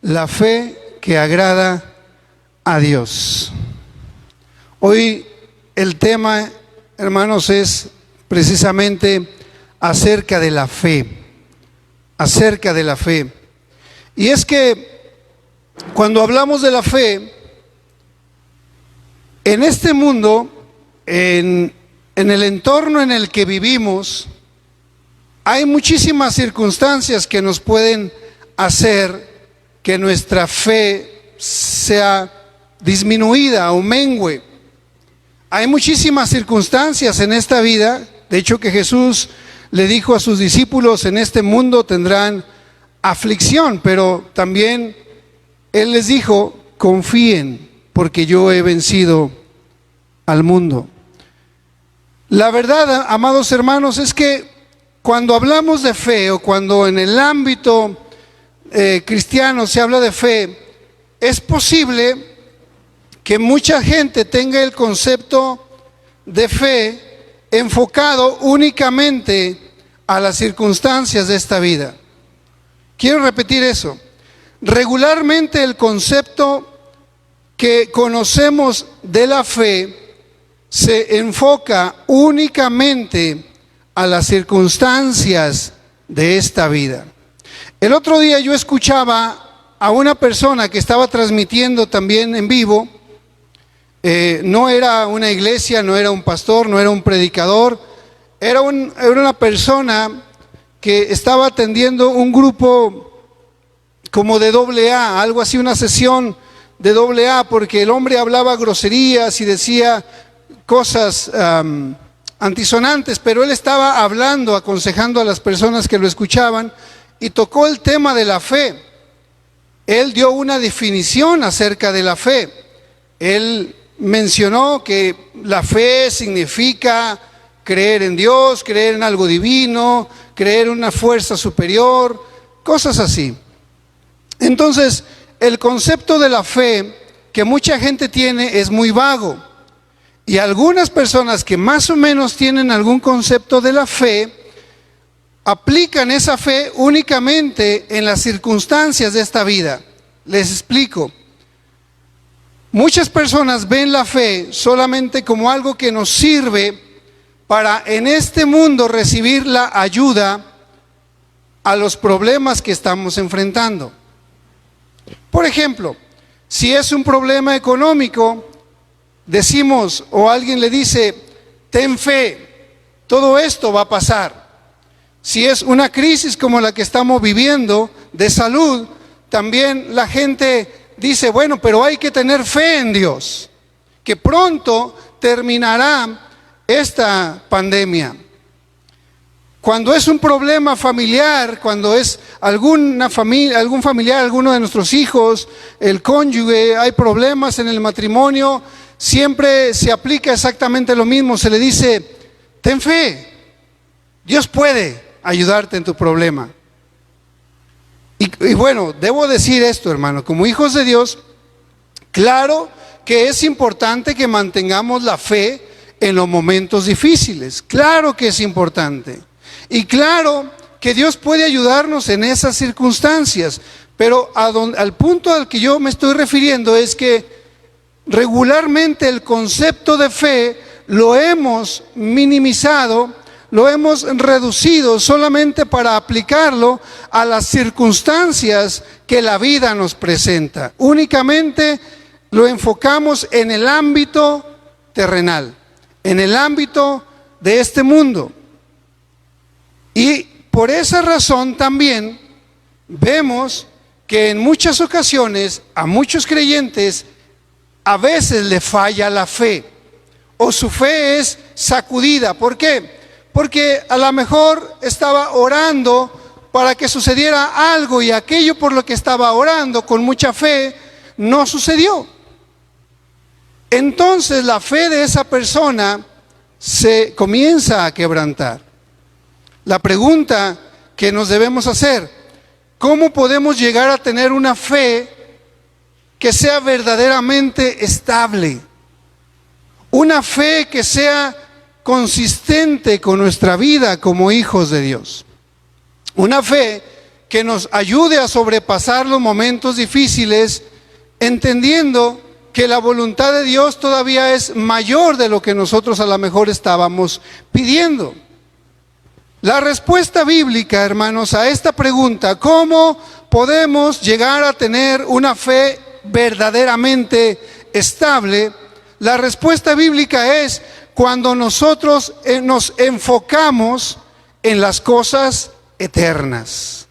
la fe que agrada a Dios. Hoy el tema, hermanos, es precisamente acerca de la fe, acerca de la fe. Y es que cuando hablamos de la fe, en este mundo, en el entorno en el que vivimos, hay muchísimas circunstancias que nos pueden hacer que nuestra fe sea disminuida o mengue. Hay muchísimas circunstancias en esta vida. De hecho, que Jesús le dijo a sus discípulos: en este mundo tendrán aflicción, pero también Él les dijo: confíen, porque yo he vencido al mundo. La verdad, amados hermanos, es que cuando hablamos de fe, o cuando en el ámbito cristiano se habla de fe, es posible que mucha gente tenga el concepto de fe enfocado únicamente a las circunstancias de esta vida. Quiero repetir eso. Regularmente el concepto que conocemos de la fe se enfoca únicamente a las circunstancias de esta vida. El otro día yo escuchaba a una persona que estaba transmitiendo también en vivo. No era una iglesia, no era un pastor, no era un predicador, era una persona que estaba atendiendo un grupo como de AA, algo así, una sesión de AA, porque el hombre hablaba groserías y decía cosas antisonantes, pero él estaba hablando, aconsejando a las personas que lo escuchaban, y tocó el tema de la fe. Él dio una definición acerca de la fe. Él mencionó que la fe significa creer en Dios, creer en algo divino, creer en una fuerza superior, cosas así. Entonces, el concepto de la fe que mucha gente tiene es muy vago. Y algunas personas que más o menos tienen algún concepto de la fe, aplican esa fe únicamente en las circunstancias de esta vida. Les explico. Muchas personas ven la fe solamente como algo que nos sirve para en este mundo recibir la ayuda a los problemas que estamos enfrentando. Por ejemplo, si es un problema económico, decimos, o alguien le dice: ten fe, todo esto va a pasar. Si es una crisis como la que estamos viviendo de salud, también la gente dice: bueno, pero hay que tener fe en Dios, que pronto terminará esta pandemia. Cuando es un problema familiar, cuando es alguna familia, algún familiar, alguno de nuestros hijos, el cónyuge, hay problemas en el matrimonio, siempre se aplica exactamente lo mismo. Se le dice: ten fe, Dios puede ayudarte en tu problema. Y bueno, debo decir esto, hermano, como hijos de Dios, claro que es importante que mantengamos la fe en los momentos difíciles. Claro que es importante. Y claro que Dios puede ayudarnos en esas circunstancias. Pero al punto al que yo me estoy refiriendo es que regularmente el concepto de fe lo hemos minimizado, lo hemos reducido solamente para aplicarlo a las circunstancias que la vida nos presenta. Únicamente lo enfocamos en el ámbito terrenal, en el ámbito de este mundo. Y por esa razón también vemos que en muchas ocasiones a muchos creyentes a veces le falla la fe, o su fe es sacudida. ¿Por qué? Porque a lo mejor estaba orando para que sucediera algo, y aquello por lo que estaba orando con mucha fe no sucedió. Entonces la fe de esa persona se comienza a quebrantar. La pregunta que nos debemos hacer: ¿cómo podemos llegar a tener una fe que sea verdaderamente estable? Una fe que sea consistente con nuestra vida como hijos de Dios. Una fe que nos ayude a sobrepasar los momentos difíciles, entendiendo que la voluntad de Dios todavía es mayor de lo que nosotros a lo mejor estábamos pidiendo. La respuesta bíblica, hermanos, a esta pregunta, ¿cómo podemos llegar a tener una fe verdaderamente estable? La respuesta bíblica es cuando nosotros nos enfocamos en las cosas eternas.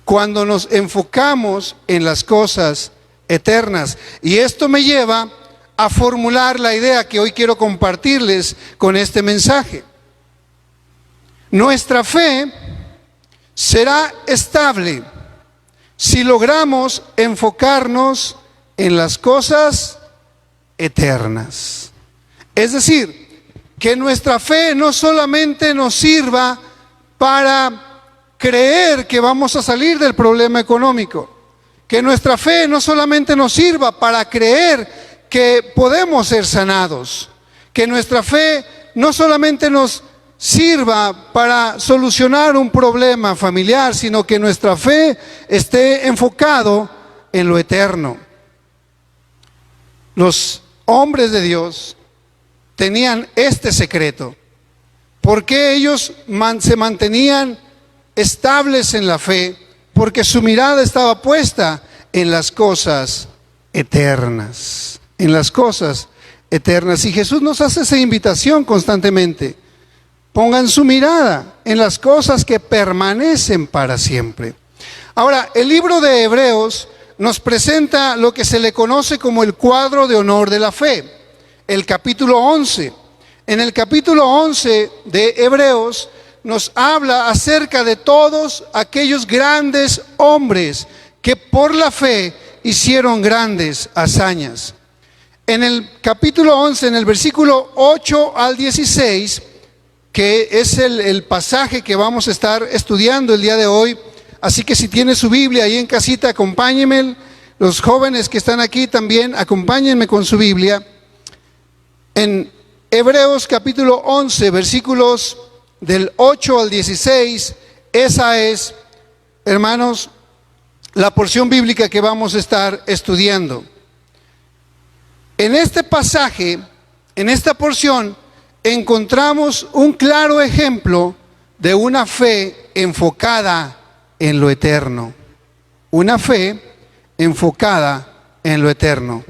Cuando nos enfocamos en las cosas eternas. Y esto me lleva a formular la idea que hoy quiero compartirles con este mensaje. Nuestra fe será estable si logramos enfocarnos en las cosas eternas. Es decir, que nuestra fe no solamente nos sirva para creer que vamos a salir del problema económico, que nuestra fe no solamente nos sirva para creer que podemos ser sanados, que nuestra fe no solamente nos sirva para solucionar un problema familiar, sino que nuestra fe esté enfocado en lo eterno. Los hombres de Dios tenían este secreto. ¿Por qué ellos se mantenían estables en la fe? Porque su mirada estaba puesta en las cosas eternas, en las cosas eternas. Y Jesús nos hace esa invitación constantemente. Pongan su mirada en las cosas que permanecen para siempre. Ahora, el libro de Hebreos nos presenta lo que se le conoce como el cuadro de honor de la fe, el capítulo 11. En el capítulo 11 de Hebreos nos habla acerca de todos aquellos grandes hombres que por la fe hicieron grandes hazañas. En el capítulo 11, en el versículo 8 al 16, que es el pasaje que vamos a estar estudiando el día de hoy. Así que si tiene su Biblia ahí en casita, acompáñenme. Los jóvenes que están aquí también, acompáñenme con su Biblia. En Hebreos capítulo 11, versículos del 8 al 16, esa es, hermanos, la porción bíblica que vamos a estar estudiando. En este pasaje, en esta porción, encontramos un claro ejemplo de una fe enfocada en lo eterno. Una fe enfocada en lo eterno.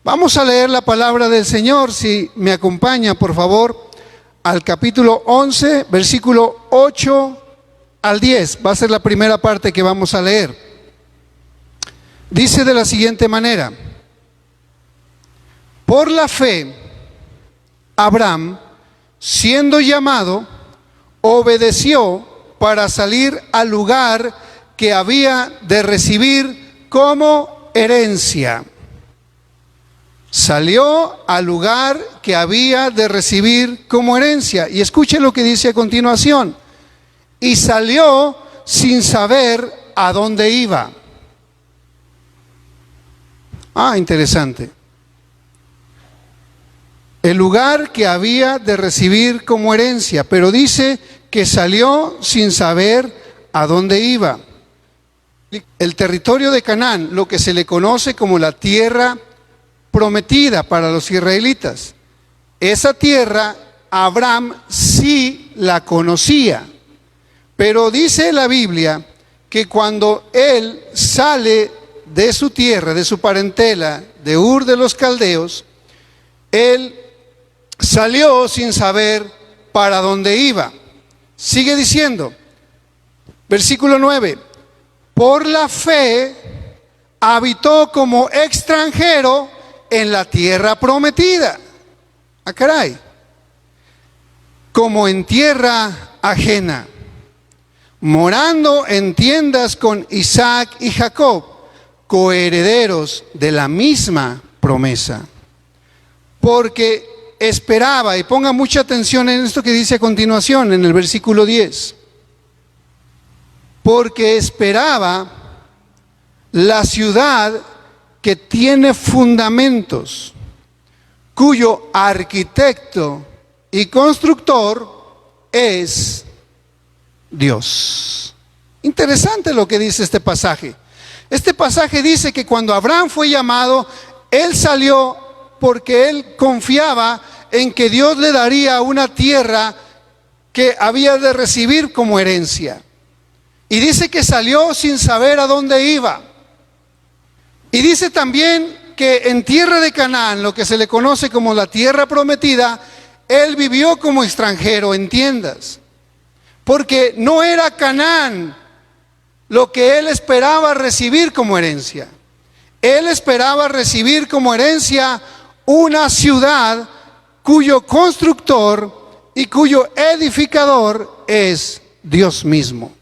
Vamos a leer la palabra del Señor, si me acompaña, por favor, al capítulo 11, versículo 8 al 10. Va a ser la primera parte que vamos a leer. Dice de la siguiente manera: por la fe, Abraham, siendo llamado, obedeció para salir al lugar que había de recibir como herencia. Salió al lugar que había de recibir como herencia. Y escuche lo que dice a continuación. Y salió sin saber a dónde iba. Interesante. El lugar que había de recibir como herencia, pero dice que salió sin saber a dónde iba. El territorio de Canaán, lo que se le conoce como la tierra prometida para los israelitas. Esa tierra Abraham sí la conocía, pero dice la Biblia que cuando él sale de su tierra, de su parentela, de Ur de los Caldeos, él salió sin saber para dónde iba. Sigue diciendo, versículo 9, por la fe habitó como extranjero en la tierra prometida. Caray. Como en tierra ajena, morando en tiendas con Isaac y Jacob, coherederos de la misma promesa. Porque esperaba, y ponga mucha atención en esto que dice a continuación, en el versículo 10. Porque esperaba la ciudad que tiene fundamentos, cuyo arquitecto y constructor es Dios. Interesante lo que dice este pasaje. Este pasaje dice que cuando Abraham fue llamado, él salió porque él confiaba en que Dios le daría una tierra que había de recibir como herencia. Y dice que salió sin saber a dónde iba. Y dice también que en tierra de Canaán, lo que se le conoce como la tierra prometida, él vivió como extranjero en tiendas. Porque no era Canaán lo que él esperaba recibir como herencia. Él esperaba recibir como herencia una ciudad cuyo constructor y cuyo edificador es Dios mismo.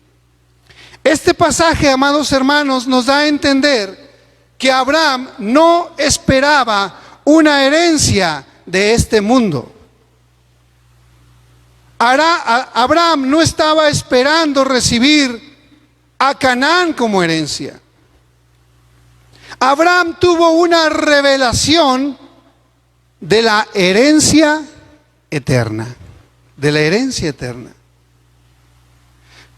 Este pasaje, amados hermanos, nos da a entender que Abraham no esperaba una herencia de este mundo. Abraham no estaba esperando recibir a Canaán como herencia. Abraham tuvo una revelación de la herencia eterna, de la herencia eterna.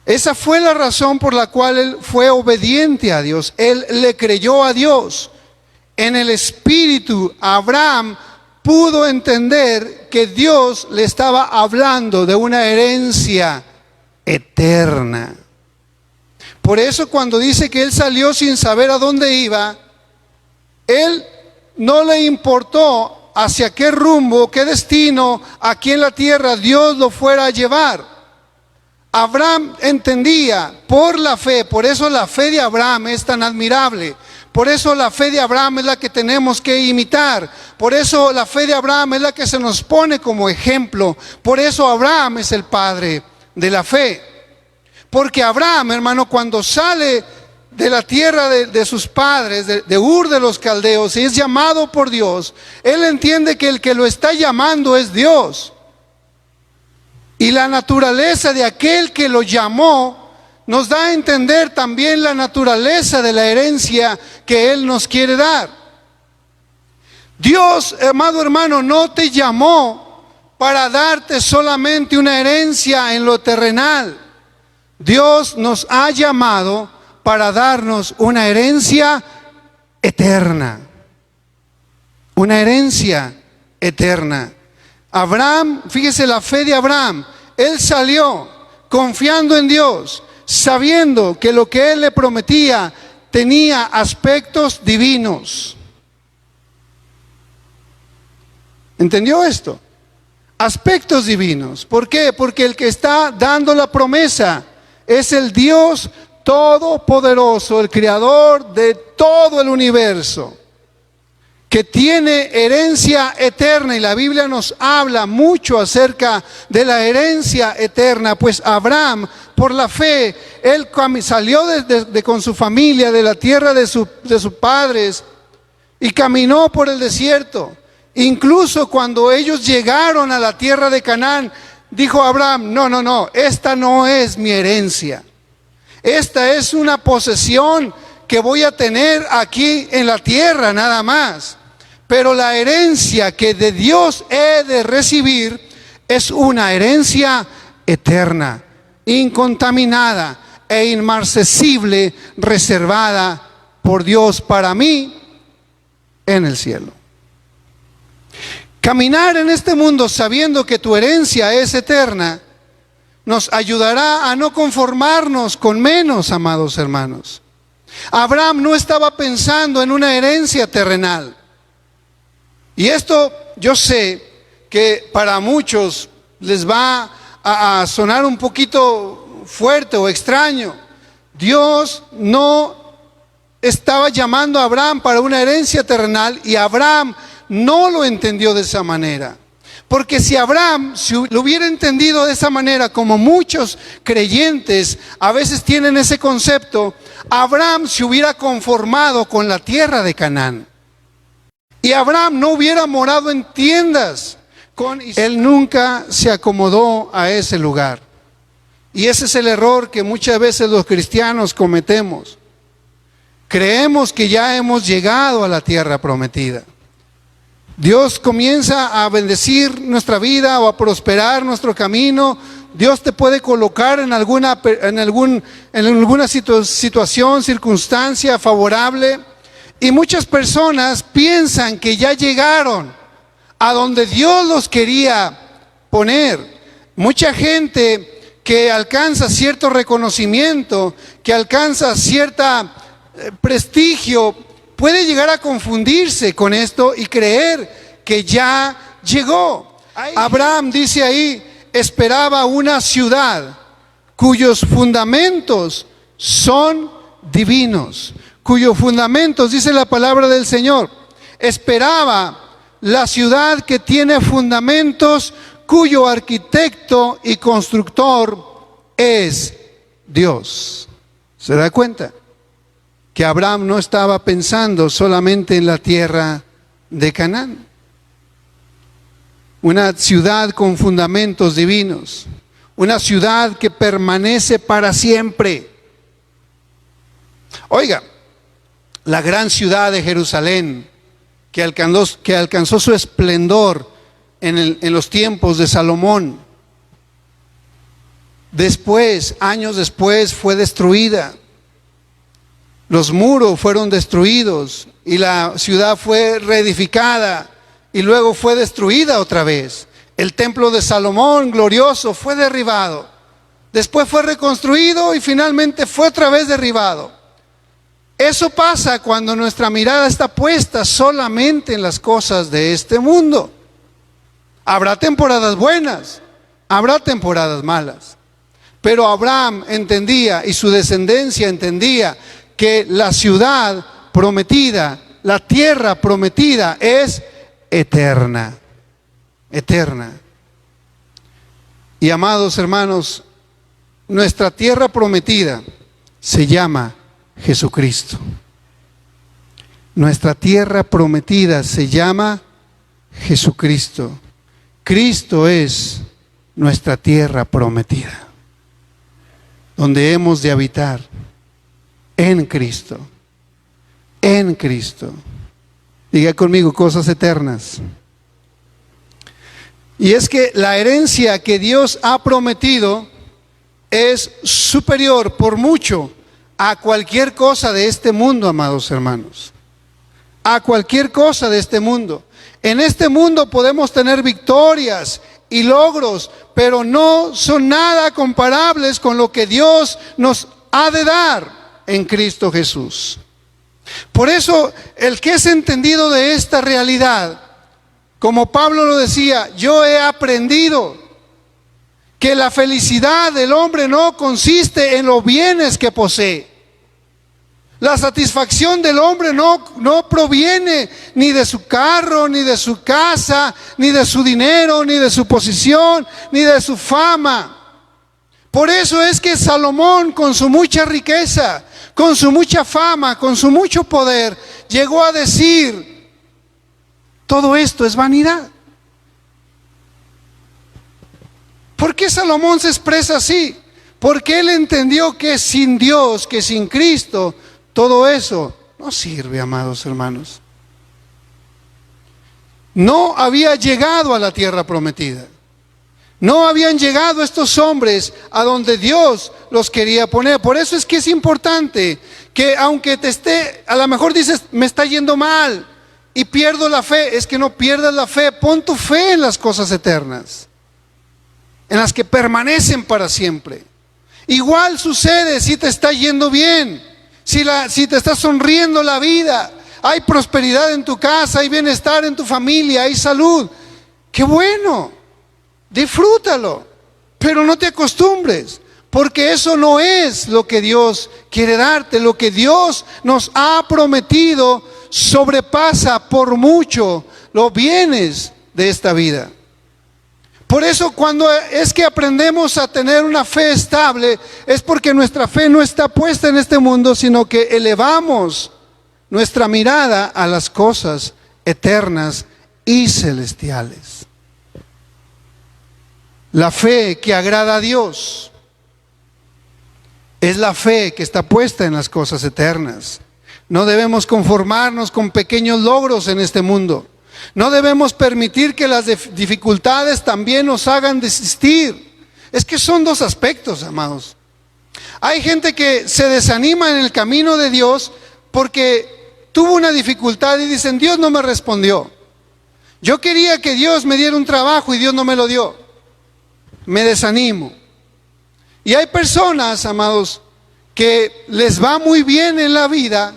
Esa fue la razón por la cual él fue obediente a Dios. Él le creyó a Dios. En el espíritu, Abraham pudo entender que Dios le estaba hablando de una herencia eterna. Por eso cuando dice que él salió sin saber a dónde iba, él no le importó hacia qué rumbo, qué destino aquí en la tierra Dios lo fuera a llevar. Abraham entendía por la fe, por eso la fe de Abraham es tan admirable. Por eso la fe de Abraham es la que tenemos que imitar. Por eso la fe de Abraham es la que se nos pone como ejemplo. Por eso Abraham es el padre de la fe. Porque Abraham, hermano, cuando sale de la tierra de sus padres, de Ur de los Caldeos, y es llamado por Dios, él entiende que el que lo está llamando es Dios. Y la naturaleza de aquel que lo llamó nos da a entender también la naturaleza de la herencia que Él nos quiere dar. Dios, amado hermano, no te llamó para darte solamente una herencia en lo terrenal. Dios nos ha llamado para darnos una herencia eterna. Una herencia eterna. Abraham, fíjese la fe de Abraham, él salió confiando en Dios, sabiendo que lo que él le prometía tenía aspectos divinos. ¿Entendió esto? Aspectos divinos. ¿Por qué? Porque el que está dando la promesa es el Dios todopoderoso, el creador de todo el universo, que tiene herencia eterna, y la Biblia nos habla mucho acerca de la herencia eterna. Pues Abraham, por la fe, él salió con su familia de la tierra de sus padres y caminó por el desierto. Incluso cuando ellos llegaron a la tierra de Canaán, dijo Abraham: no, esta no es mi herencia. Esta es una posesión que voy a tener aquí en la tierra nada más. Pero la herencia que de Dios he de recibir es una herencia eterna, incontaminada e inmarcesible, reservada por Dios para mí en el cielo. Caminar en este mundo sabiendo que tu herencia es eterna nos ayudará a no conformarnos con menos, amados hermanos. Abraham no estaba pensando en una herencia terrenal. Y esto yo sé que para muchos les va a sonar un poquito fuerte o extraño. Dios no estaba llamando a Abraham para una herencia terrenal, y Abraham no lo entendió de esa manera. Porque si Abraham lo hubiera entendido de esa manera, como muchos creyentes a veces tienen ese concepto, Abraham se hubiera conformado con la tierra de Canaán. Y Abraham no hubiera morado en tiendas. Él nunca se acomodó a ese lugar. Y ese es el error que muchas veces los cristianos cometemos. Creemos que ya hemos llegado a la tierra prometida. Dios comienza a bendecir nuestra vida o a prosperar nuestro camino. Dios te puede colocar en alguna situación, circunstancia favorable, y muchas personas piensan que ya llegaron a donde Dios los quería poner. Mucha gente que alcanza cierto reconocimiento, que alcanza cierto prestigio, puede llegar a confundirse con esto y creer que ya llegó. Abraham, dice ahí, esperaba una ciudad cuyos fundamentos son divinos, cuyos fundamentos, dice la palabra del Señor, esperaba la ciudad que tiene fundamentos, cuyo arquitecto y constructor es Dios. ¿Se da cuenta? Que Abraham no estaba pensando solamente en la tierra de Canaán. Una ciudad con fundamentos divinos, una ciudad que permanece para siempre. Oiga, la gran ciudad de Jerusalén, que alcanzó su esplendor en los tiempos de Salomón, después, años después, fue destruida. Los muros fueron destruidos y la ciudad fue reedificada y luego fue destruida otra vez. El templo de Salomón, glorioso, fue derribado. Después fue reconstruido y finalmente fue otra vez derribado. Eso pasa cuando nuestra mirada está puesta solamente en las cosas de este mundo. Habrá temporadas buenas, habrá temporadas malas. Pero Abraham entendía y su descendencia entendía que la ciudad prometida, la tierra prometida es eterna, eterna. Y amados hermanos, nuestra tierra prometida se llama Jesucristo. Nuestra tierra prometida se llama Jesucristo. Cristo es nuestra tierra prometida, donde hemos de habitar en Cristo, en Cristo. Diga conmigo, cosas eternas. Y es que la herencia que Dios ha prometido es superior por mucho a cualquier cosa de este mundo, amados hermanos. A cualquier cosa de este mundo. En este mundo podemos tener victorias y logros, pero no son nada comparables con lo que Dios nos ha de dar en Cristo Jesús. Por eso, el que es entendido de esta realidad, como Pablo lo decía, yo he aprendido que la felicidad del hombre no consiste en los bienes que posee. La satisfacción del hombre no proviene ni de su carro, ni de su casa, ni de su dinero, ni de su posición, ni de su fama. Por eso es que Salomón, con su mucha riqueza, con su mucha fama, con su mucho poder, llegó a decir, todo esto es vanidad. ¿Por qué Salomón se expresa así? Porque él entendió que sin Dios, que sin Cristo, todo eso no sirve, amados hermanos. No había llegado a la tierra prometida. No habían llegado estos hombres a donde Dios los quería poner. Por eso es que es importante que aunque a lo mejor dices, me está yendo mal y pierdo la fe. Es que no pierdas la fe. Pon tu fe en las cosas eternas, en las que permanecen para siempre. Igual sucede si te está yendo bien, si te está sonriendo la vida, hay prosperidad en tu casa, hay bienestar en tu familia, hay salud. ¡Qué bueno! Disfrútalo, pero no te acostumbres, porque eso no es lo que Dios quiere darte. Lo que Dios nos ha prometido sobrepasa por mucho los bienes de esta vida. Por eso cuando es que aprendemos a tener una fe estable, es porque nuestra fe no está puesta en este mundo, sino que elevamos nuestra mirada a las cosas eternas y celestiales. La fe que agrada a Dios es la fe que está puesta en las cosas eternas. No debemos conformarnos con pequeños logros en este mundo. No debemos permitir que las dificultades también nos hagan desistir. Es que son dos aspectos, amados. Hay gente que se desanima en el camino de Dios porque tuvo una dificultad y dicen, Dios no me respondió. Yo quería que Dios me diera un trabajo y Dios no me lo dio. Me desanimo. Y hay personas, amados, que les va muy bien en la vida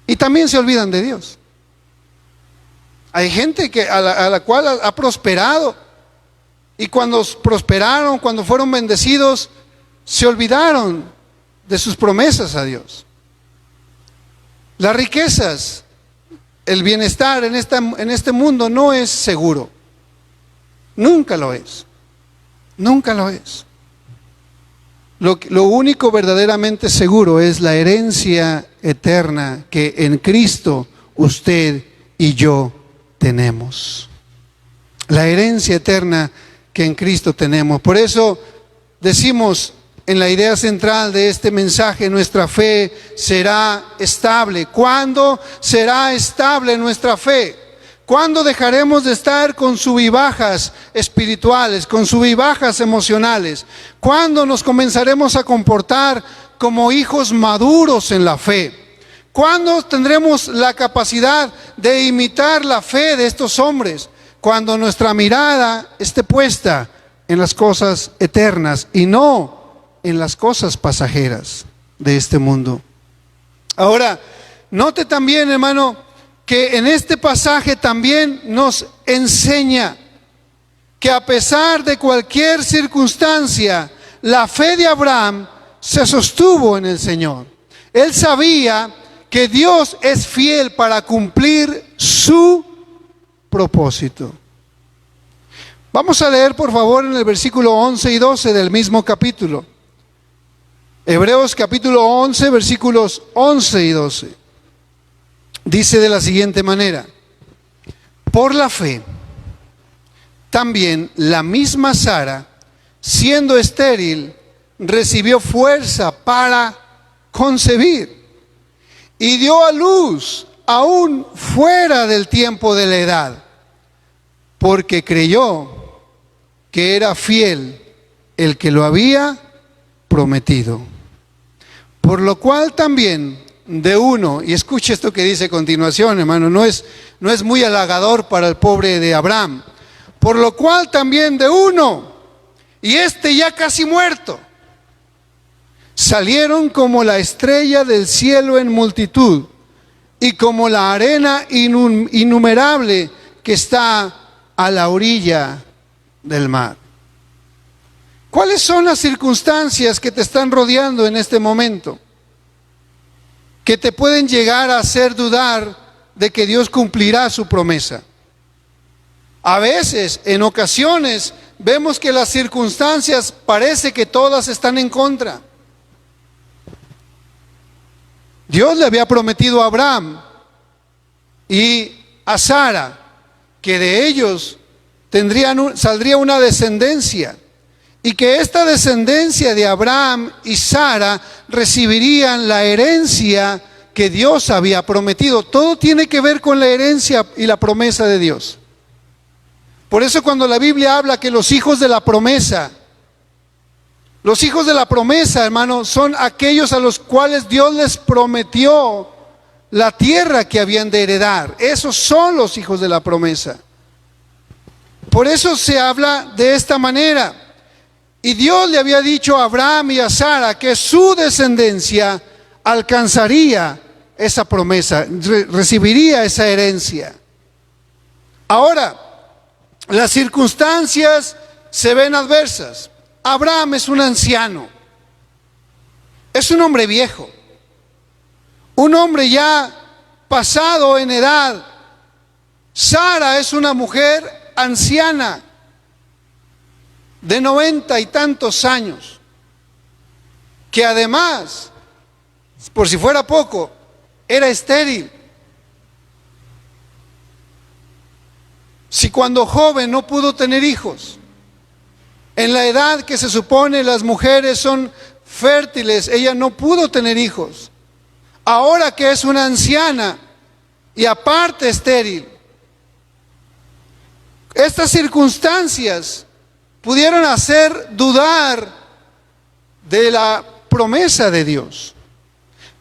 y también se olvidan de Dios. Hay gente a la cual ha prosperado y cuando prosperaron, cuando fueron bendecidos, se olvidaron de sus promesas a Dios. Las riquezas, el bienestar en este mundo no es seguro. Nunca lo es. Nunca lo es. Lo único verdaderamente seguro es la herencia eterna que en Cristo usted y yo tenemos. La herencia eterna que en Cristo tenemos. Por eso decimos en la idea central de este mensaje, nuestra fe será estable. ¿Cuándo será estable nuestra fe? ¿Cuándo dejaremos de estar con sub-y-bajas espirituales, con sub-y-bajas emocionales? ¿Cuándo nos comenzaremos a comportar como hijos maduros en la fe? ¿Cuándo tendremos la capacidad de imitar la fe de estos hombres? Cuando nuestra mirada esté puesta en las cosas eternas y no en las cosas pasajeras de este mundo. Ahora, note también, hermano, que en este pasaje también nos enseña que a pesar de cualquier circunstancia, la fe de Abraham se sostuvo en el Señor. Él sabía que Dios es fiel para cumplir su propósito. Vamos a leer por favor en el versículo 11 y 12 del mismo capítulo. Hebreos capítulo 11, versículos 11 y 12. Dice de la siguiente manera: por la fe, también la misma Sara, siendo estéril, recibió fuerza para concebir y dio a luz aún fuera del tiempo de la edad, porque creyó que era fiel el que lo había prometido. Por lo cual también de uno, y escuche esto que dice a continuación, hermano, no es muy halagador para el pobre de Abraham. Por lo cual también de uno, y este ya casi muerto, salieron como la estrella del cielo en multitud, y como la arena innumerable que está a la orilla del mar. ¿Cuáles son las circunstancias que te están rodeando en este momento, que te pueden llegar a hacer dudar de que Dios cumplirá su promesa? A veces, en ocasiones, vemos que las circunstancias parece que todas están en contra. Dios le había prometido a Abraham y a Sara que de ellos saldría una descendencia, y que esta descendencia de Abraham y Sara recibirían la herencia que Dios había prometido. Todo tiene que ver con la herencia y la promesa de Dios. Por eso cuando la Biblia habla que los hijos de la promesa, hermano, son aquellos a los cuales Dios les prometió la tierra que habían de heredar. Esos son los hijos de la promesa. Por eso se habla de esta manera. Y Dios le había dicho a Abraham y a Sara que su descendencia alcanzaría esa promesa, recibiría esa herencia. Ahora, las circunstancias se ven adversas. Abraham es un anciano, es un hombre viejo, un hombre ya pasado en edad. Sara es una mujer anciana de 90 y tantos años, que además, por si fuera poco, era estéril. Si cuando joven no pudo tener hijos, en la edad que se supone las mujeres son fértiles, ella no pudo tener hijos. Ahora que es una anciana y aparte estéril, estas circunstancias pudieron hacer dudar de la promesa de Dios.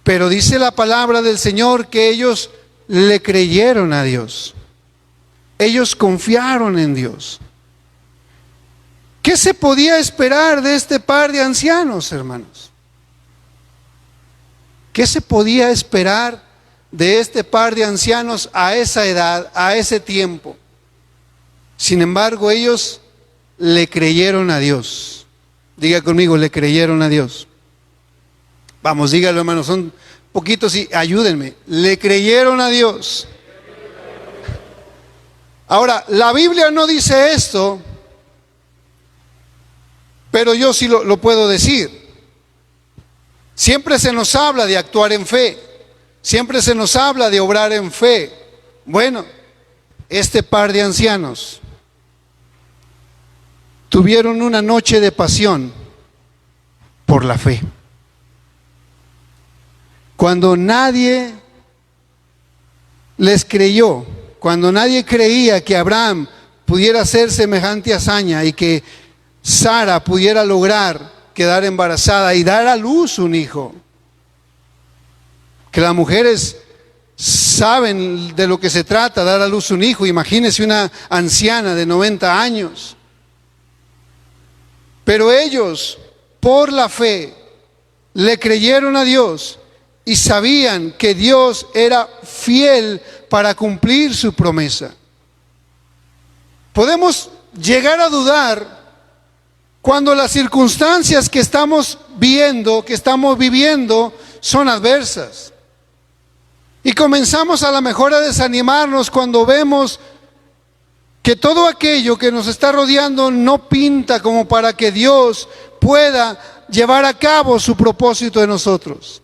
Pero dice la palabra del Señor que ellos le creyeron a Dios. Ellos confiaron en Dios. ¿Qué se podía esperar de este par de ancianos, hermanos? ¿Qué se podía esperar de este par de ancianos a esa edad, a ese tiempo? Sin embargo, ellos le creyeron a Dios. Diga conmigo, le creyeron a Dios. Vamos, dígalo, hermanos, son poquitos y ayúdenme. Le creyeron a Dios. Ahora, la Biblia no dice esto, pero yo sí lo puedo decir. Siempre se nos habla de actuar en fe. Siempre se nos habla de obrar en fe. Bueno, este par de ancianos tuvieron una noche de pasión por la fe. Cuando nadie les creyó, cuando nadie creía que Abraham pudiera hacer semejante hazaña y que Sara pudiera lograr quedar embarazada y dar a luz un hijo, que las mujeres saben de lo que se trata, dar a luz un hijo. Imagínense una anciana de 90 años. Pero ellos, por la fe, le creyeron a Dios y sabían que Dios era fiel para cumplir su promesa. Podemos llegar a dudar cuando las circunstancias que estamos viendo, que estamos viviendo, son adversas. Y comenzamos a lo mejor a desanimarnos cuando vemos que todo aquello que nos está rodeando no pinta como para que Dios pueda llevar a cabo su propósito en nosotros.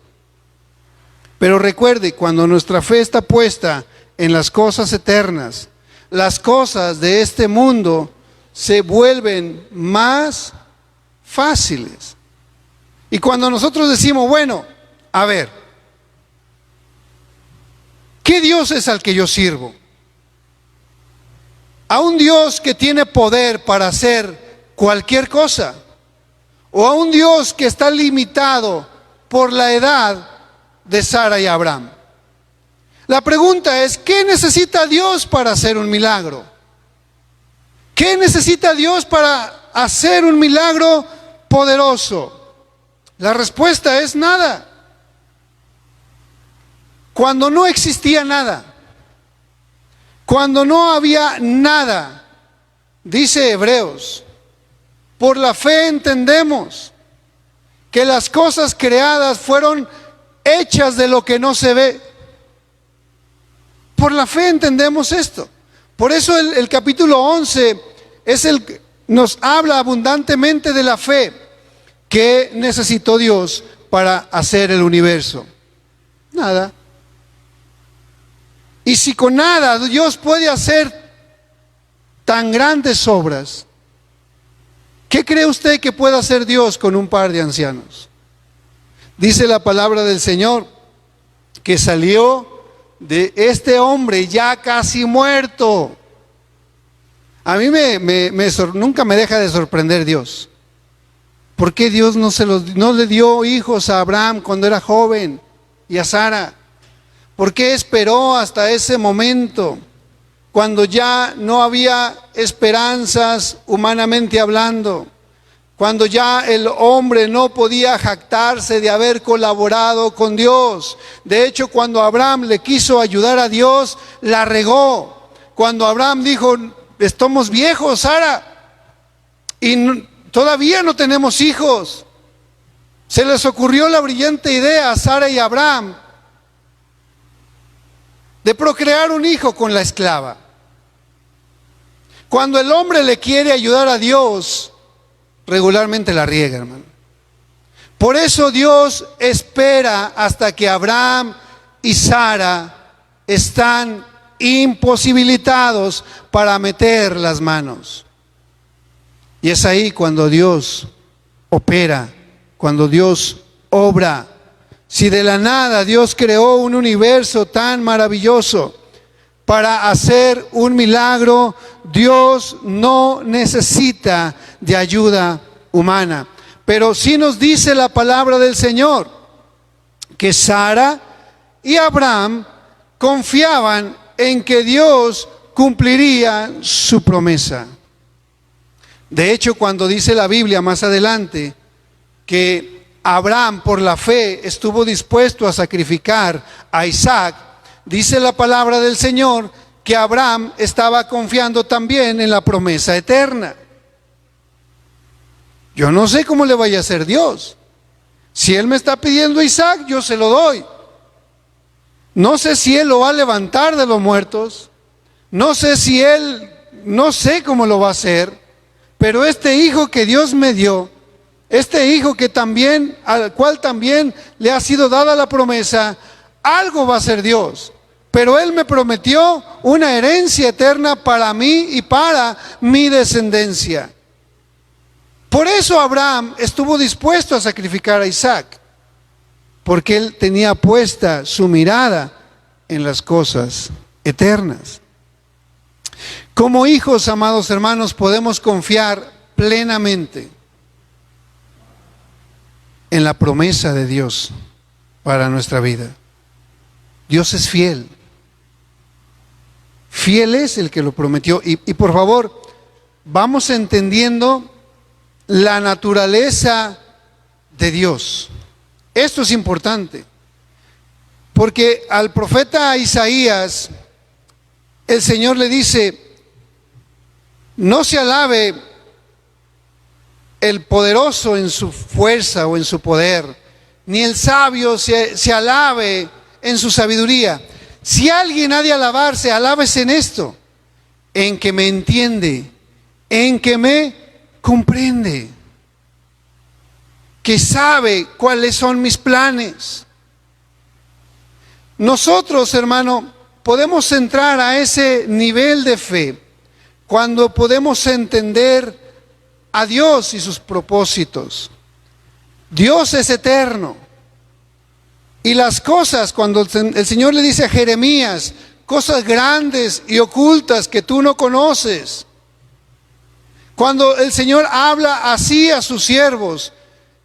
Pero recuerde, cuando nuestra fe está puesta en las cosas eternas, las cosas de este mundo se vuelven más fáciles. Y cuando nosotros decimos, bueno, a ver, ¿qué Dios es al que yo sirvo? ¿A un Dios que tiene poder para hacer cualquier cosa? ¿O a un Dios que está limitado por la edad de Sara y Abraham? La pregunta es, ¿qué necesita Dios para hacer un milagro? ¿Qué necesita Dios para hacer un milagro poderoso? La respuesta es nada. Cuando no existía nada, cuando no había nada, dice Hebreos, por la fe entendemos que las cosas creadas fueron hechas de lo que no se ve. Por la fe entendemos esto. Por eso el capítulo 11 nos habla abundantemente de la fe que necesitó Dios para hacer el universo. Nada. Y si con nada Dios puede hacer tan grandes obras, ¿qué cree usted que puede hacer Dios con un par de ancianos? Dice la palabra del Señor que salió de este hombre ya casi muerto. A mí nunca me deja de sorprender Dios. ¿Por qué Dios no le dio hijos a Abraham cuando era joven y a Sara? ¿Por qué esperó hasta ese momento, cuando ya no había esperanzas humanamente hablando? Cuando ya el hombre no podía jactarse de haber colaborado con Dios. De hecho, cuando Abraham le quiso ayudar a Dios, la regó. Cuando Abraham dijo, estamos viejos, Sara, y todavía no tenemos hijos. Se les ocurrió la brillante idea a Sara y a Abraham de procrear un hijo con la esclava. Cuando el hombre le quiere ayudar a Dios, regularmente la riega, hermano. Por eso Dios espera hasta que Abraham y Sara están imposibilitados para meter las manos. Y es ahí cuando Dios opera, cuando Dios obra. Si de la nada Dios creó un universo tan maravilloso, para hacer un milagro. Dios no necesita de ayuda humana. Pero sí nos dice la palabra del Señor que Sara y Abraham confiaban en que Dios cumpliría su promesa. De hecho, cuando dice la Biblia más adelante que Abraham por la fe estuvo dispuesto a sacrificar a Isaac, dice la palabra del Señor que Abraham estaba confiando también en la promesa eterna. Yo no sé cómo le vaya a hacer Dios. Si Él me está pidiendo a Isaac, yo se lo doy. No sé si Él lo va a levantar de los muertos. No sé si Él, no sé cómo lo va a hacer. Pero este hijo que Dios me dio, este hijo que también, al cual también le ha sido dada la promesa, algo va a hacer Dios. Pero Él me prometió una herencia eterna para mí y para mi descendencia. Por eso Abraham estuvo dispuesto a sacrificar a Isaac, porque él tenía puesta su mirada en las cosas eternas. Como hijos, amados hermanos, podemos confiar plenamente en la promesa de Dios para nuestra vida. Dios es fiel. Fiel es el que lo prometió. Y por favor, vamos entendiendo la naturaleza de Dios. Esto es importante, porque al profeta Isaías el Señor le dice: no se alabe el poderoso en su fuerza o en su poder, ni el sabio se alabe en su sabiduría. Si alguien ha de alabarse, alábese en esto, en que me entiende, en que me comprende, que sabe cuáles son mis planes. Nosotros, hermano, podemos entrar a ese nivel de fe cuando podemos entender a Dios y sus propósitos. Dios es eterno. Y las cosas, cuando el Señor le dice a Jeremías, cosas grandes y ocultas que tú no conoces, cuando el Señor habla así a sus siervos,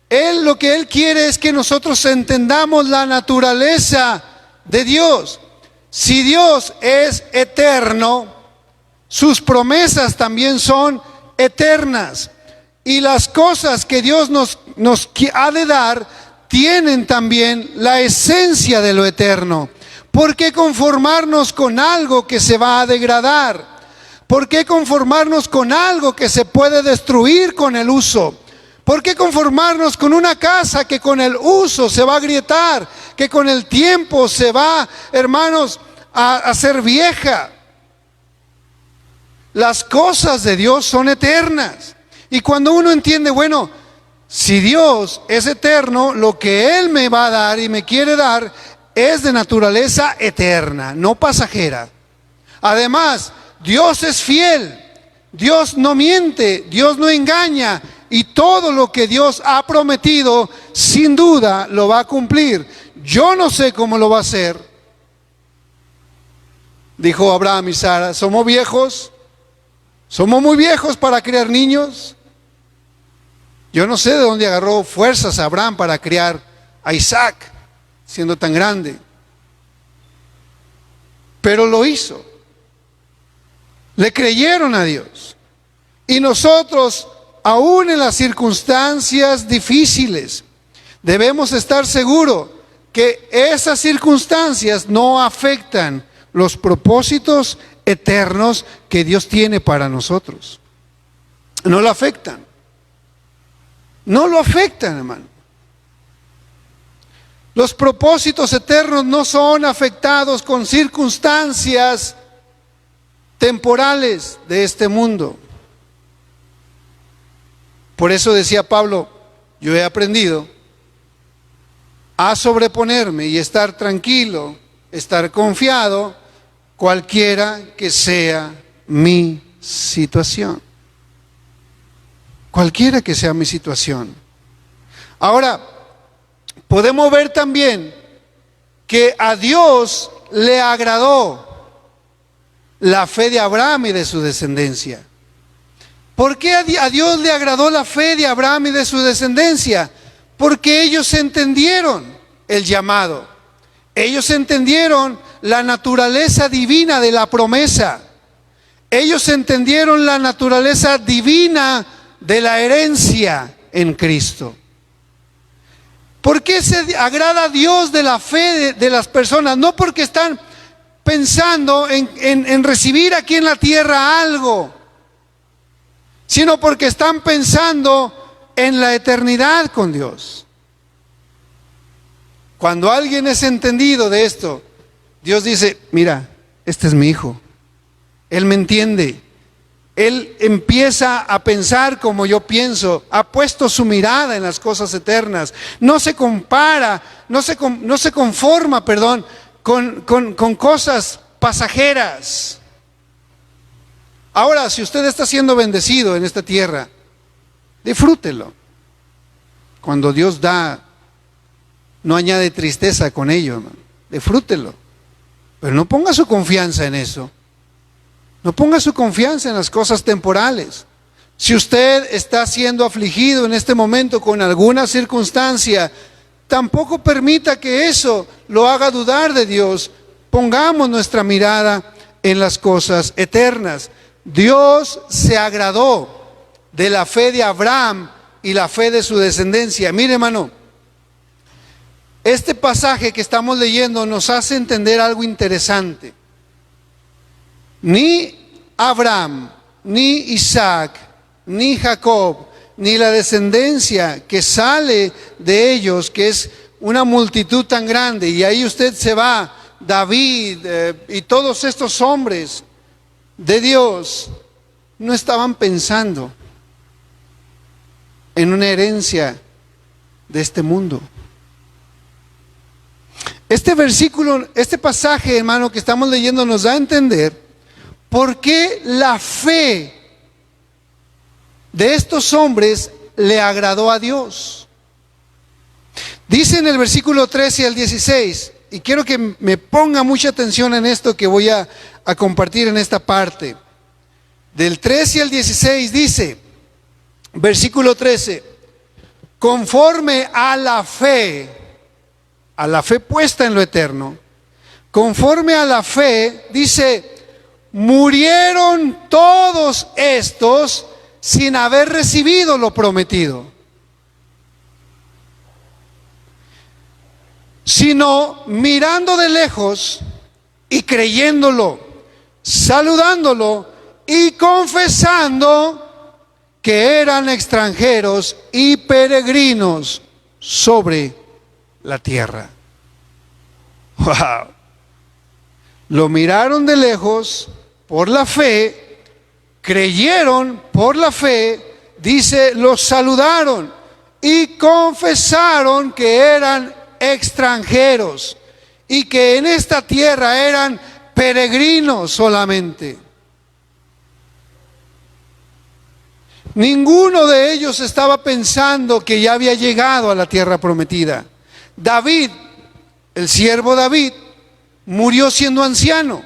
Él lo que Él quiere es que nosotros entendamos la naturaleza de Dios. Si Dios es eterno, sus promesas también son eternas. Y las cosas que Dios nos ha de dar tienen también la esencia de lo eterno. ¿Por qué conformarnos con algo que se va a degradar? ¿Por qué conformarnos con algo que se puede destruir con el uso? ¿Por qué conformarnos con una casa que con el uso se va a agrietar, que con el tiempo se va, hermanos, a hacer vieja? Las cosas de Dios son eternas. Y cuando uno entiende, bueno, si Dios es eterno, lo que Él me va a dar y me quiere dar es de naturaleza eterna, no pasajera. Además, Dios es fiel, Dios no miente, Dios no engaña, y todo lo que Dios ha prometido, sin duda lo va a cumplir. Yo no sé cómo lo va a hacer. Dijo Abraham y Sara: somos viejos, somos muy viejos para criar niños. Yo no sé de dónde agarró fuerzas Abraham para criar a Isaac, siendo tan grande. Pero lo hizo. Le creyeron a Dios. Y nosotros, aún en las circunstancias difíciles, debemos estar seguros que esas circunstancias no afectan los propósitos eternos que Dios tiene para nosotros. No lo afectan. No lo afectan, hermano. Los propósitos eternos no son afectados con circunstancias temporales de este mundo. Por eso decía Pablo: yo he aprendido a sobreponerme y estar tranquilo, estar confiado, cualquiera que sea mi situación. Cualquiera que sea mi situación. Ahora, podemos ver también que a Dios le agradó la fe de Abraham y de su descendencia. ¿Por qué a Dios le agradó la fe de Abraham y de su descendencia? Porque ellos entendieron el llamado. Ellos entendieron la naturaleza divina de la promesa. Ellos entendieron la naturaleza divina de la herencia en Cristo. ¿Por qué se agrada a Dios de la fe de las personas? No porque están pensando en recibir aquí en la tierra algo, sino porque están pensando en la eternidad con Dios. Cuando alguien es entendido de esto, Dios dice: mira, este es mi hijo, él me entiende, él empieza a pensar como yo pienso, ha puesto su mirada en las cosas eternas, no se compara, no se conforma, con cosas pasajeras. Ahora, si usted está siendo bendecido en esta tierra, disfrútelo. Cuando Dios da, no añade tristeza con ello, hermano. Disfrútelo. Pero no ponga su confianza en eso. No ponga su confianza en las cosas temporales. Si usted está siendo afligido en este momento con alguna circunstancia, tampoco permita que eso lo haga dudar de Dios. Pongamos nuestra mirada en las cosas eternas. Dios se agradó de la fe de Abraham y la fe de su descendencia. Mire, hermano, este pasaje que estamos leyendo nos hace entender algo interesante. Ni Abraham, ni Isaac, ni Jacob, ni la descendencia que sale de ellos, que es una multitud tan grande, y ahí usted se va, David y todos estos hombres de Dios, no estaban pensando en una herencia de este mundo. Este versículo, este pasaje, hermano, que estamos leyendo nos da a entender por qué la fe de estos hombres le agradó a Dios. Dice en el versículo 13 al 16, y quiero que me ponga mucha atención en esto que voy a compartir en esta parte. Del 13 al 16 dice, versículo 13, conforme a la fe puesta en lo eterno, conforme a la fe, dice, murieron todos estos sin haber recibido lo prometido, sino mirando de lejos y creyéndolo, saludándolo y confesando que eran extranjeros y peregrinos sobre la tierra. Wow. Lo miraron de lejos por la fe, creyeron por la fe, dice, los saludaron y confesaron que eran extranjeros y que en esta tierra eran peregrinos solamente. Ninguno de ellos estaba pensando que ya había llegado a la tierra prometida. David, el siervo David, murió siendo anciano,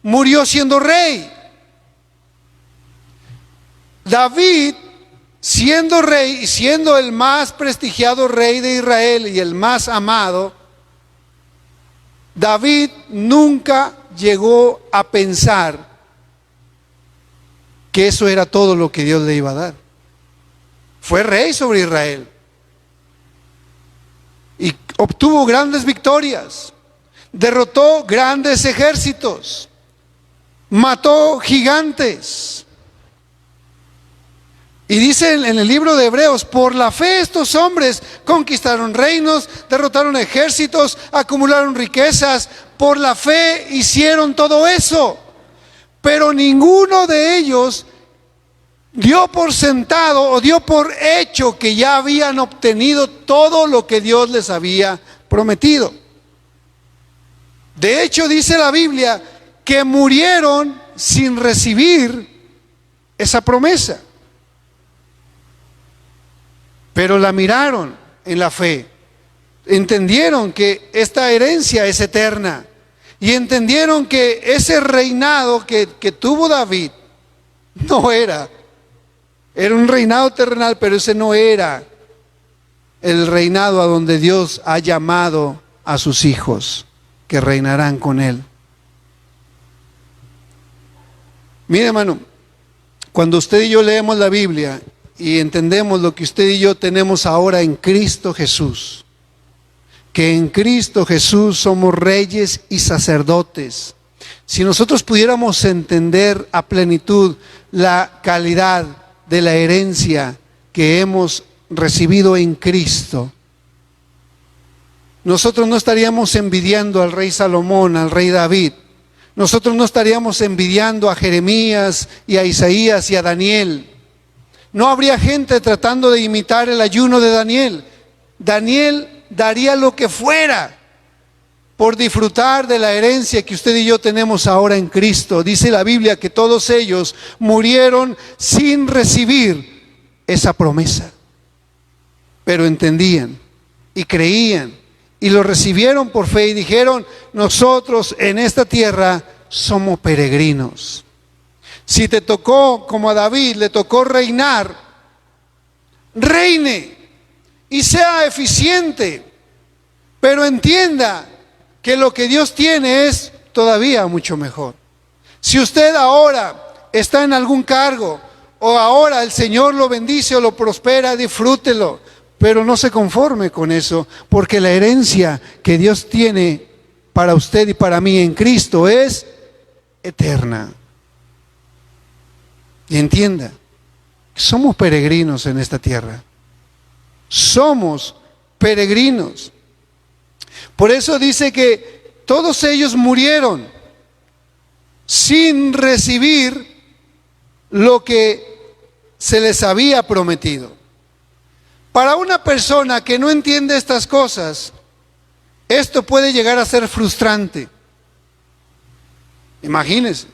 murió siendo rey. David, siendo rey y siendo el más prestigiado rey de Israel y el más amado, David nunca llegó a pensar que eso era todo lo que Dios le iba a dar. Fue rey sobre Israel y obtuvo grandes victorias, derrotó grandes ejércitos, mató gigantes. Y dice en el libro de Hebreos, por la fe estos hombres conquistaron reinos, derrotaron ejércitos, acumularon riquezas, por la fe hicieron todo eso. Pero ninguno de ellos dio por sentado o dio por hecho que ya habían obtenido todo lo que Dios les había prometido. De hecho, dice la Biblia que murieron sin recibir esa promesa. Pero la miraron en la fe, entendieron que esta herencia es eterna, Y entendieron que ese reinado que tuvo David no era un reinado terrenal, pero ese no era el reinado a donde Dios ha llamado a sus hijos, que reinarán con Él. Mire, hermano, cuando usted y yo leemos la Biblia y entendemos lo que usted y yo tenemos ahora en Cristo Jesús, que en Cristo Jesús somos reyes y sacerdotes. Si nosotros pudiéramos entender a plenitud la calidad de la herencia que hemos recibido en Cristo, nosotros no estaríamos envidiando al rey Salomón, al rey David. Nosotros no estaríamos envidiando a Jeremías y a Isaías y a Daniel. No habría gente tratando de imitar el ayuno de Daniel. Daniel daría lo que fuera por disfrutar de la herencia que usted y yo tenemos ahora en Cristo. Dice la Biblia que todos ellos murieron sin recibir esa promesa, pero entendían y creían y lo recibieron por fe y dijeron: nosotros en esta tierra somos peregrinos. Si te tocó, como a David le tocó reinar, reine y sea eficiente, pero entienda que lo que Dios tiene es todavía mucho mejor. Si usted ahora está en algún cargo, o ahora el Señor lo bendice o lo prospera, disfrútelo, pero no se conforme con eso, porque la herencia que Dios tiene para usted y para mí en Cristo es eterna. Y entienda, somos peregrinos en esta tierra. Somos peregrinos. Por eso dice que todos ellos murieron sin recibir lo que se les había prometido. Para una persona que no entiende estas cosas, esto puede llegar a ser frustrante. Imagínense.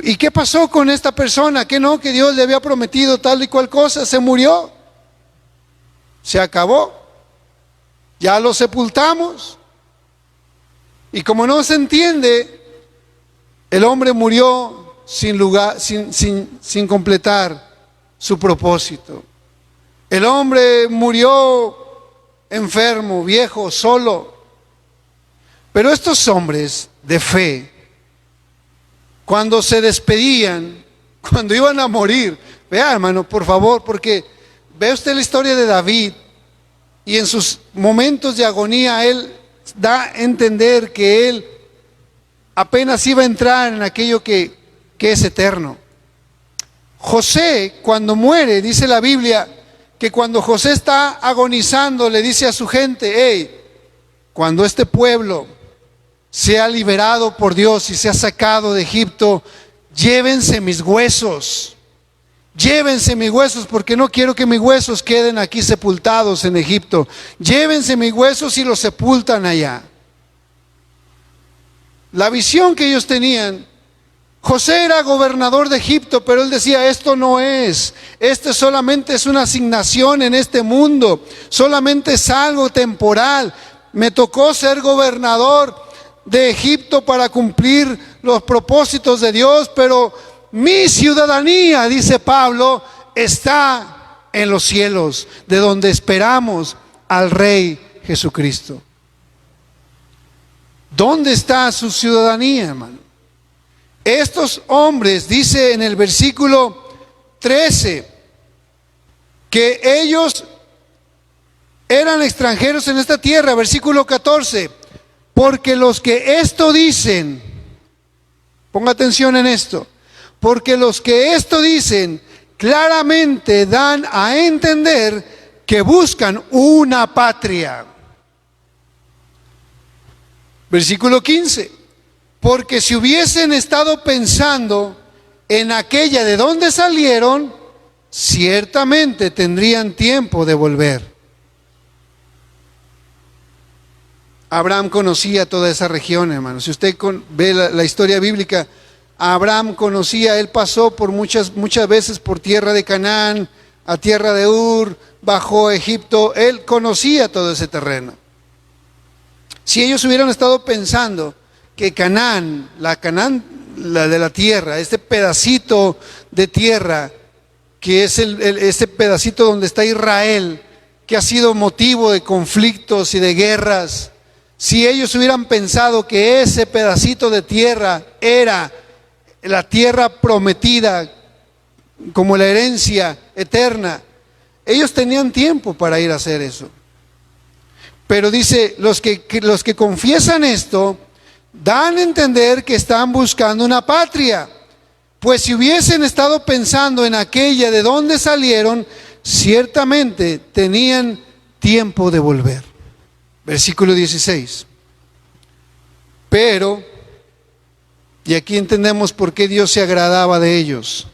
¿Y qué pasó con esta persona? Que no, que Dios le había prometido tal y cual cosa, se murió. Se acabó. Ya lo sepultamos. Y como no se entiende, el hombre murió sin completar su propósito. El hombre murió enfermo, viejo, solo. Pero estos hombres de fe, cuando se despedían, cuando iban a morir, vea, hermano, por favor, porque ve usted la historia de David, y en sus momentos de agonía él da a entender que él apenas iba a entrar en aquello que es eterno. José, cuando muere, dice la Biblia que cuando José está agonizando, le dice a su gente: hey, cuando este pueblo sea liberado por Dios y sea sacado de Egipto, llévense mis huesos. Llévense mis huesos, porque no quiero que mis huesos queden aquí sepultados en Egipto. Llévense mis huesos y los sepultan allá. La visión que ellos tenían, José era gobernador de Egipto, pero él decía: esto no es, esto solamente es una asignación en este mundo, solamente es algo temporal. Me tocó ser gobernador de Egipto para cumplir los propósitos de Dios, pero mi ciudadanía, dice Pablo, está en los cielos, de donde esperamos al Rey Jesucristo. ¿Dónde está su ciudadanía, hermano? Estos hombres, dice en el versículo 13, que ellos eran extranjeros en esta tierra. Versículo 14, porque los que esto dicen, ponga atención en esto, porque los que esto dicen claramente dan a entender que buscan una patria. Versículo 15, porque si hubiesen estado pensando en aquella de donde salieron, ciertamente tendrían tiempo de volver. Abraham conocía toda esa región, hermano. Si usted ve la historia bíblica, Abraham conocía, él pasó por muchas veces por tierra de Canaán, a tierra de Ur, bajó a Egipto, él conocía todo ese terreno. Si ellos hubieran estado pensando que Canaán, la de la tierra, este pedacito de tierra, que es ese pedacito donde está Israel, que ha sido motivo de conflictos y de guerras, si ellos hubieran pensado que ese pedacito de tierra era la tierra prometida como la herencia eterna, ellos tenían tiempo para ir a hacer eso. Pero dice, los que confiesan esto, dan a entender que están buscando una patria, pues si hubiesen estado pensando en aquella de donde salieron, ciertamente tenían tiempo de volver. Versículo 16. Pero, y aquí entendemos por qué Dios se agradaba de ellos,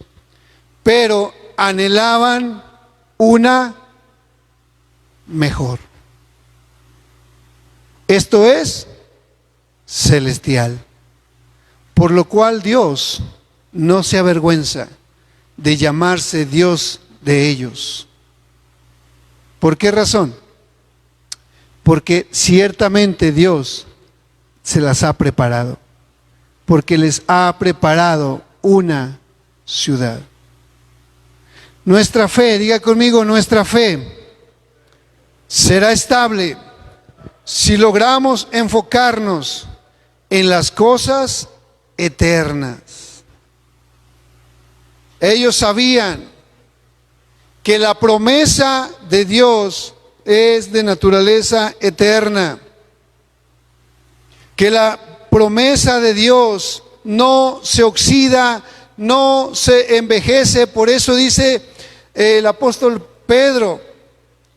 pero anhelaban una mejor. Esto es celestial, por lo cual Dios no se avergüenza de llamarse Dios de ellos. ¿Por qué razón? Porque ciertamente Dios se las ha preparado, porque les ha preparado una ciudad. Nuestra fe, diga conmigo, nuestra fe será estable si logramos enfocarnos en las cosas eternas. Ellos sabían que la promesa de Dios es de naturaleza eterna, que la promesa de Dios no se oxida, no se envejece. Por eso dice el apóstol Pedro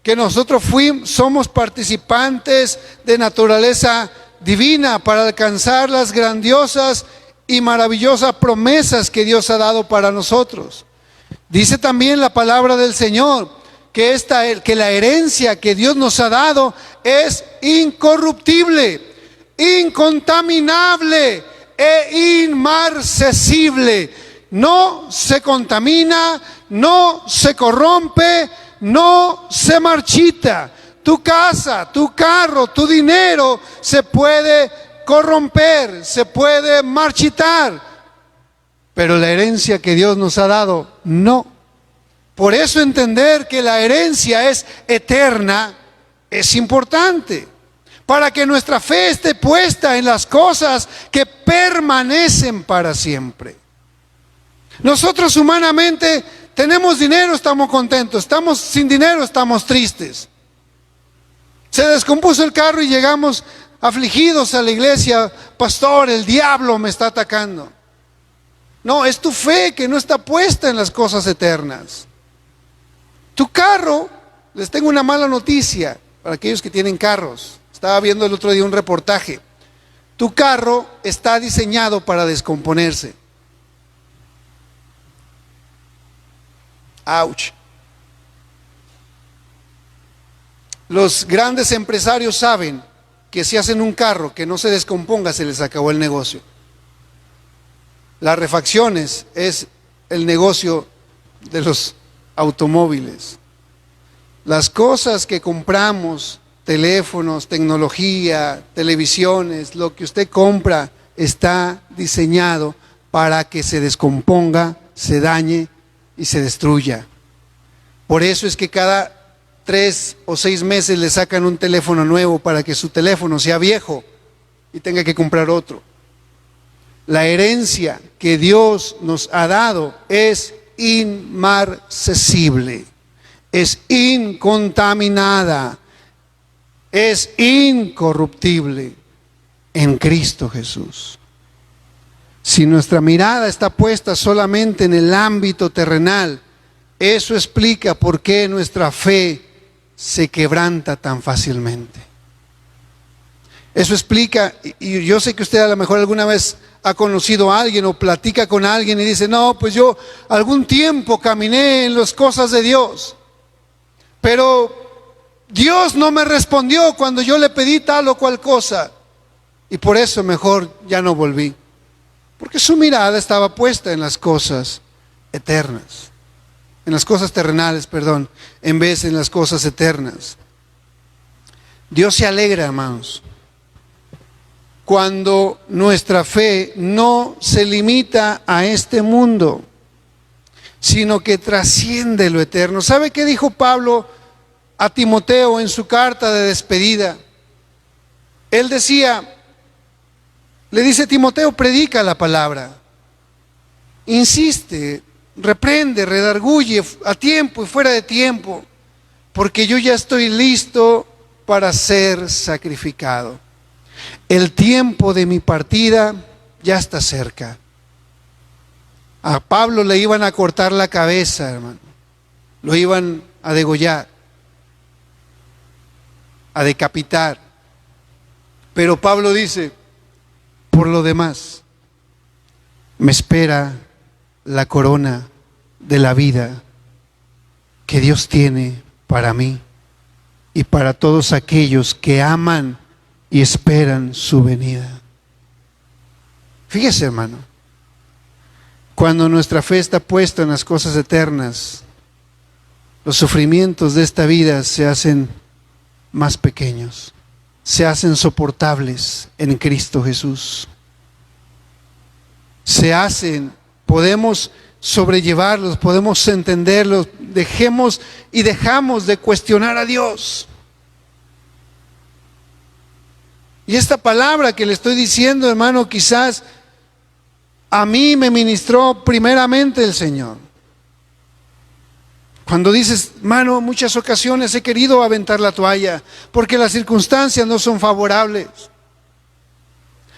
que nosotros somos participantes de naturaleza divina para alcanzar las grandiosas y maravillosas promesas que Dios ha dado para nosotros. Dice también la palabra del Señor que la herencia que Dios nos ha dado es incorruptible, incontaminable e inmarcesible. No se contamina, no se corrompe, no se marchita. Tu casa, tu carro, tu dinero se puede corromper, se puede marchitar, pero la herencia que Dios nos ha dado, no. Por eso entender que la herencia es eterna es importante, para que nuestra fe esté puesta en las cosas que permanecen para siempre. Nosotros humanamente tenemos dinero, estamos contentos; estamos sin dinero, estamos tristes. Se descompuso el carro y llegamos afligidos a la iglesia: pastor, el diablo me está atacando. No, es tu fe que no está puesta en las cosas eternas. Tu carro, les tengo una mala noticia para aquellos que tienen carros. Estaba viendo el otro día un reportaje. Tu carro está diseñado para descomponerse. Ouch. Los grandes empresarios saben que si hacen un carro que no se descomponga, se les acabó el negocio. Las refacciones es el negocio de los automóviles. Las cosas que compramos, teléfonos, tecnología, televisiones, lo que usted compra, está diseñado para que se descomponga, se dañe y se destruya. Por eso es que cada 3 o 6 meses le sacan un teléfono nuevo, para que su teléfono sea viejo y tenga que comprar otro. La herencia que Dios nos ha dado es inmarcesible, es incontaminada, es incorruptible en Cristo Jesús. Si nuestra mirada está puesta solamente en el ámbito terrenal, eso explica por qué nuestra fe se quebranta tan fácilmente. Eso explica, y yo sé que usted a lo mejor alguna vez ha conocido a alguien o platica con alguien y dice: no, pues yo algún tiempo caminé en las cosas de Dios, pero Dios no me respondió cuando yo le pedí tal o cual cosa, y por eso mejor ya no volví. Porque su mirada estaba puesta en las cosas eternas, en las cosas terrenales, perdón, en vez de en las cosas eternas. Dios se alegra, hermanos. cuando nuestra fe no se limita a este mundo, sino que trasciende lo eterno. ¿Sabe qué dijo Pablo a Timoteo en su carta de despedida? Él decía, le dice: Timoteo, predica la palabra, insiste, reprende, redarguye a tiempo y fuera de tiempo, porque yo ya estoy listo para ser sacrificado. El tiempo de mi partida ya está cerca. A Pablo le iban a cortar la cabeza, hermano. Lo iban a degollar, a decapitar. Pero Pablo dice: por lo demás, me espera la corona de la vida que Dios tiene para mí y para todos aquellos que aman y esperan su venida. Fíjese, hermano, cuando nuestra fe está puesta en las cosas eternas, los sufrimientos de esta vida se hacen más pequeños, se hacen soportables en Cristo Jesús. Podemos sobrellevarlos, podemos entenderlos, dejamos de cuestionar a Dios. Y esta palabra que le estoy diciendo, hermano, quizás a mí me ministró primeramente el Señor. Cuando dices: hermano, muchas ocasiones he querido aventar la toalla porque las circunstancias no son favorables,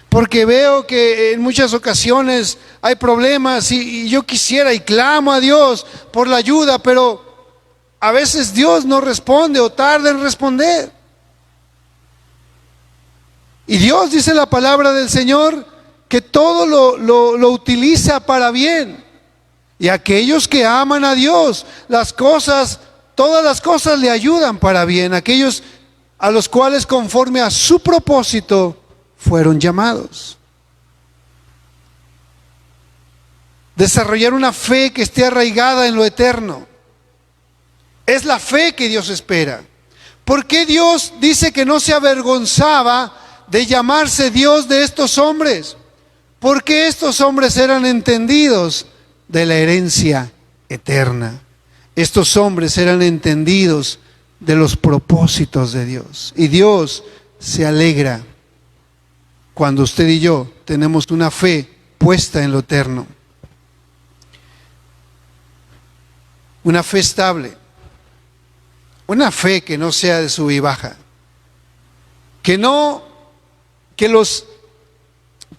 porque veo que en muchas ocasiones hay problemas y yo quisiera y clamo a Dios por la ayuda, pero a veces Dios no responde o tarda en responder. Y Dios, dice la palabra del Señor, que todo lo utiliza para bien. Y aquellos que aman a Dios, todas las cosas le ayudan para bien. Aquellos a los cuales conforme a su propósito fueron llamados. Desarrollar una fe que esté arraigada en lo eterno es la fe que Dios espera. ¿Por qué Dios dice que no se avergonzaba de llamarse Dios de estos hombres? Porque estos hombres eran entendidos de la herencia eterna. Estos hombres eran entendidos de los propósitos de Dios. Y Dios se alegra cuando usted y yo tenemos una fe puesta en lo eterno. Una fe estable. Una fe que no sea de sub y baja. Que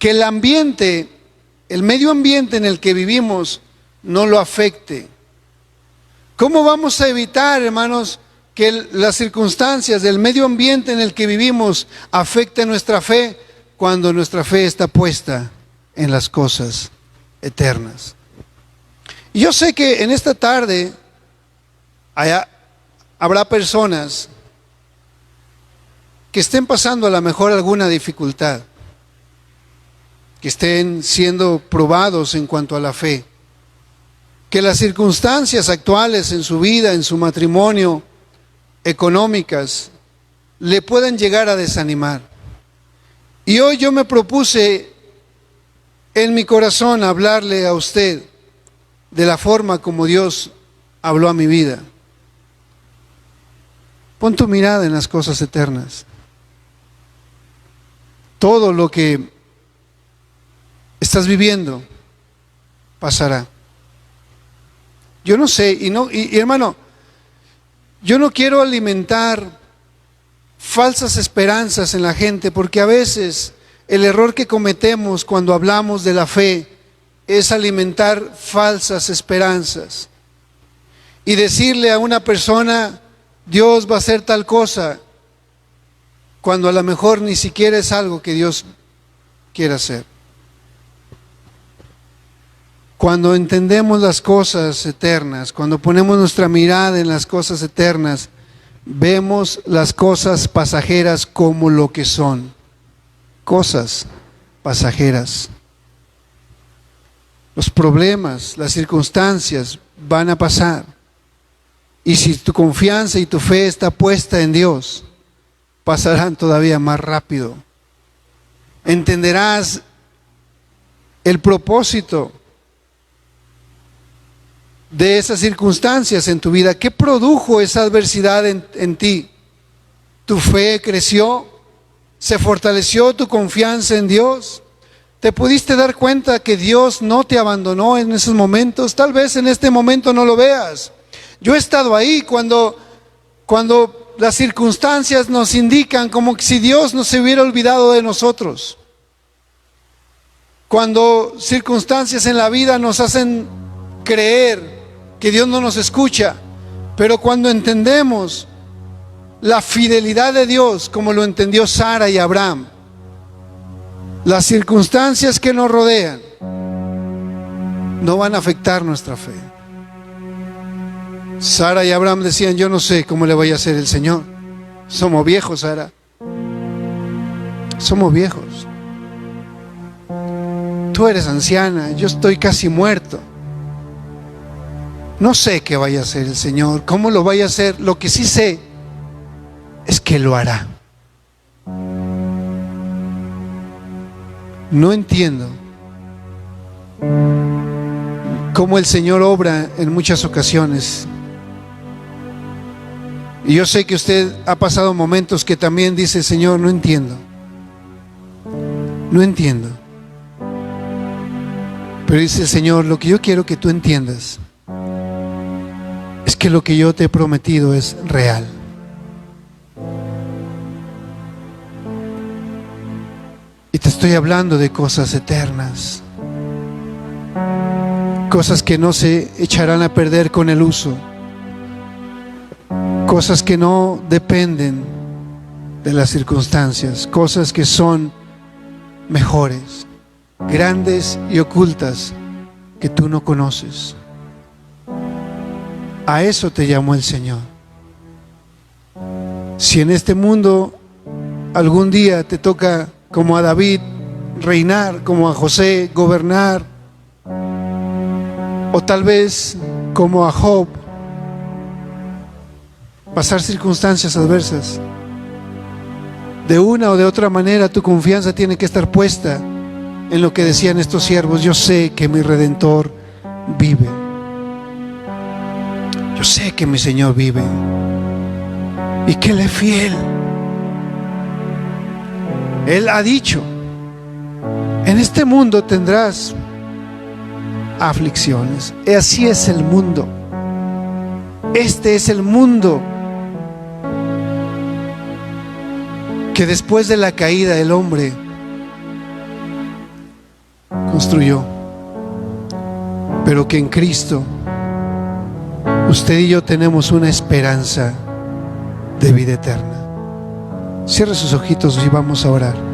el ambiente, el medio ambiente en el que vivimos no lo afecte. ¿Cómo vamos a evitar, hermanos, que las circunstancias del medio ambiente en el que vivimos afecten nuestra fe cuando nuestra fe está puesta en las cosas eternas? Y yo sé que en esta tarde habrá personas que estén pasando a lo mejor alguna dificultad, que estén siendo probados en cuanto a la fe, que las circunstancias actuales en su vida, en su matrimonio, económicas, le puedan llegar a desanimar. Y hoy yo me propuse en mi corazón hablarle a usted de la forma como Dios habló a mi vida. Pon tu mirada en las cosas eternas. Todo lo que estás viviendo pasará. Yo no sé, y hermano, yo no quiero alimentar falsas esperanzas en la gente, porque a veces el error que cometemos cuando hablamos de la fe es alimentar falsas esperanzas y decirle a una persona: Dios va a hacer tal cosa, cuando a lo mejor ni siquiera es algo que Dios quiere hacer. Cuando entendemos las cosas eternas, cuando ponemos nuestra mirada en las cosas eternas, vemos las cosas pasajeras como lo que son, cosas pasajeras. Los problemas, las circunstancias van a pasar. Y si tu confianza y tu fe está puesta en Dios, pasarán todavía más rápido. entenderás el propósito de esas circunstancias en tu vida. ¿Qué produjo esa adversidad en ti? ¿Tu fe creció? ¿Se fortaleció tu confianza en Dios? ¿Te pudiste dar cuenta que Dios no te abandonó en esos momentos? Tal vez en este momento no lo veas. Yo he estado ahí cuando las circunstancias nos indican como si Dios no se hubiera olvidado de nosotros. Cuando circunstancias en la vida nos hacen creer que Dios no nos escucha, pero cuando entendemos la fidelidad de Dios como lo entendió Sara y Abraham, las circunstancias que nos rodean no van a afectar nuestra fe. Sara y Abraham decían: yo no sé cómo le vaya a hacer el Señor. Somos viejos, Sara. Somos viejos. Tú eres anciana, yo estoy casi muerto. No sé qué vaya a hacer el Señor, cómo lo vaya a hacer. Lo que sí sé es que lo hará. No entiendo cómo el Señor obra en muchas ocasiones. Y yo sé que usted ha pasado momentos que también dice: Señor, no entiendo. No entiendo. Pero dice: Señor, lo que yo quiero que tú entiendas es que lo que yo te he prometido es real. Y te estoy hablando de cosas eternas, cosas que no se echarán a perder con el uso, cosas que no dependen de las circunstancias, cosas que son mejores, grandes y ocultas que tú no conoces. A eso te llamó el Señor. Si en este mundo algún día te toca, como a David, reinar, como a José, gobernar, o tal vez como a Job, pasar circunstancias adversas, de una o de otra manera tu confianza tiene que estar puesta en lo que decían estos siervos: yo sé que mi Redentor vive. Yo sé que mi Señor vive y que Él es fiel. Él ha dicho: en este mundo tendrás aflicciones. Y así es el mundo. Este es el mundo que después de la caída del hombre construyó, pero que en Cristo usted y yo tenemos una esperanza de vida eterna. Cierre sus ojitos y vamos a orar.